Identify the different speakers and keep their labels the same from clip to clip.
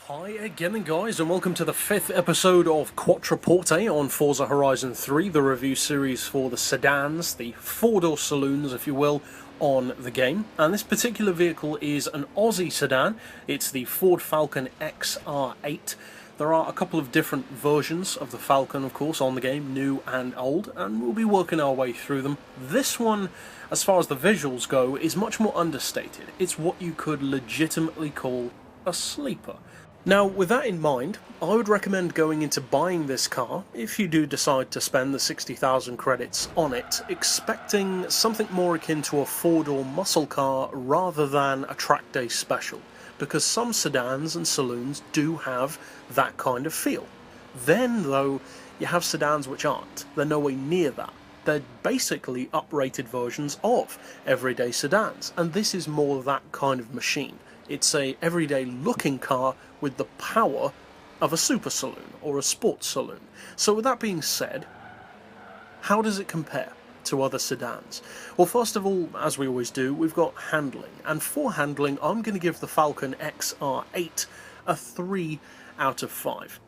Speaker 1: Hi again guys, and welcome to the 5th episode of Quattroporte on Forza Horizon 3, the review series for the sedans, the four-door saloons if you will, on the game. And this particular vehicle is an Aussie sedan. It's the Ford Falcon XR8. There are a couple of different versions of the Falcon, of course, on the game, new and old, and we'll be working our way through them. This one, as far as the visuals go, is much more understated. It's what you could legitimately call a sleeper. Now, with that in mind, I would recommend going into buying this car, if you do decide to spend the 60,000 credits on it, expecting something more akin to a four-door muscle car rather than a track day special, because some sedans and saloons do have that kind of feel. Then, though, you have sedans which aren't. They're nowhere near that. They're basically uprated versions of everyday sedans, and this is more that kind of machine. It's a everyday looking car with the power of a super saloon or a sports saloon. So with that being said, how does it compare to other sedans? Well, first of all, as we always do, we've got handling. And for handling, I'm going to give the Falcon XR8 a 3 out of 5.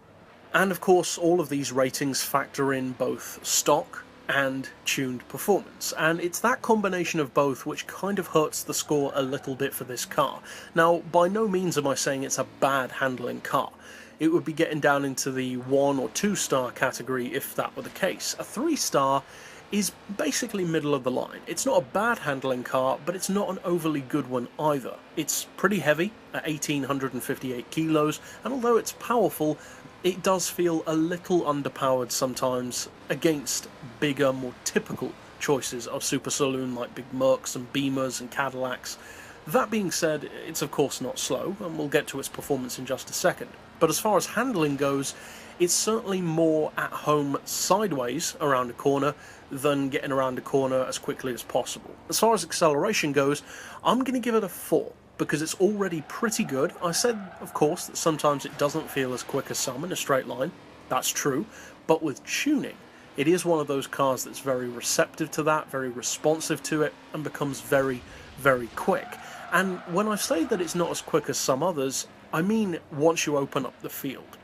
Speaker 1: And of course, all of these ratings factor in both stock and tuned performance, and it's that combination of both which kind of hurts the score a little bit for this car. Now, by no means am I saying it's a bad handling car. It would be getting down into the 1 or 2 star category if that were the case. A 3 star is basically middle of the line. It's not a bad handling car, but it's not an overly good one either. It's pretty heavy at 1858 kilos, and although it's powerful, it does feel a little underpowered sometimes against bigger, more typical choices of super saloon like big Mercs and Beamers and Cadillacs. That being said, it's of course not slow, and we'll get to its performance in just a second. But as far as handling goes, it's certainly more at home sideways around a corner than getting around a corner as quickly as possible. As far as acceleration goes, I'm going to give it a 4. Because it's already pretty good. I said, of course, that sometimes it doesn't feel as quick as some in a straight line. That's true. But with tuning, it is one of those cars that's very receptive to that, very responsive to it, and becomes very, very quick. And when I say that it's not as quick as some others, I mean once you open up the field.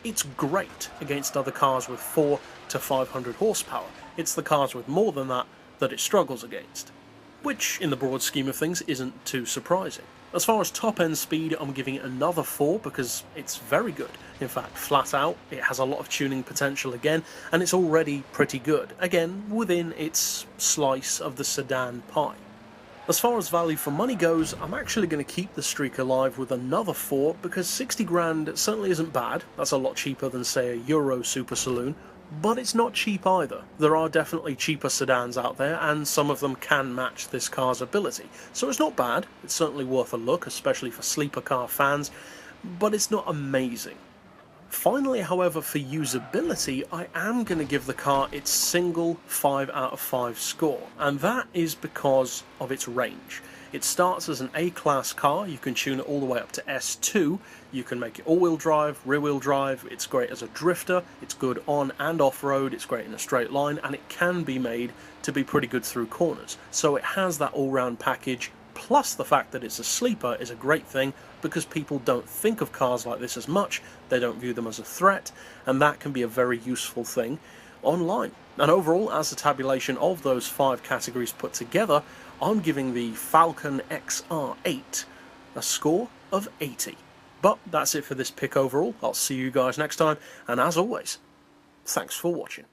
Speaker 1: It's great against other cars with 4 to 500 horsepower. It's the cars with more than that that it struggles against, which in the broad scheme of things isn't too surprising. As far as top end speed, I'm giving it another 4 because it's very good. In fact, flat out, it has a lot of tuning potential again, and it's already pretty good, again within its slice of the sedan pie. As far as value for money goes, I'm actually going to keep the streak alive with another 4 because 60 grand certainly isn't bad. That's a lot cheaper than, say, a Euro Super Saloon. But it's not cheap either. There are definitely cheaper sedans out there, and some of them can match this car's ability. So it's not bad, it's certainly worth a look, especially for sleeper car fans, but it's not amazing. Finally, however, for usability, I am going to give the car its single 5 out of 5 score, and that is because of its range. It starts as an A-class car, you can tune it all the way up to S2, you can make it all-wheel drive, rear-wheel drive, it's great as a drifter, it's good on and off-road, it's great in a straight line, and it can be made to be pretty good through corners. So it has that all-round package, plus the fact that it's a sleeper is a great thing, because people don't think of cars like this as much, they don't view them as a threat, and that can be a very useful thing online. And overall, as a tabulation of those 5 categories put together, I'm giving the Falcon XR8 a score of 80. But that's it for this pick overall. I'll see you guys next time, and as always, thanks for watching.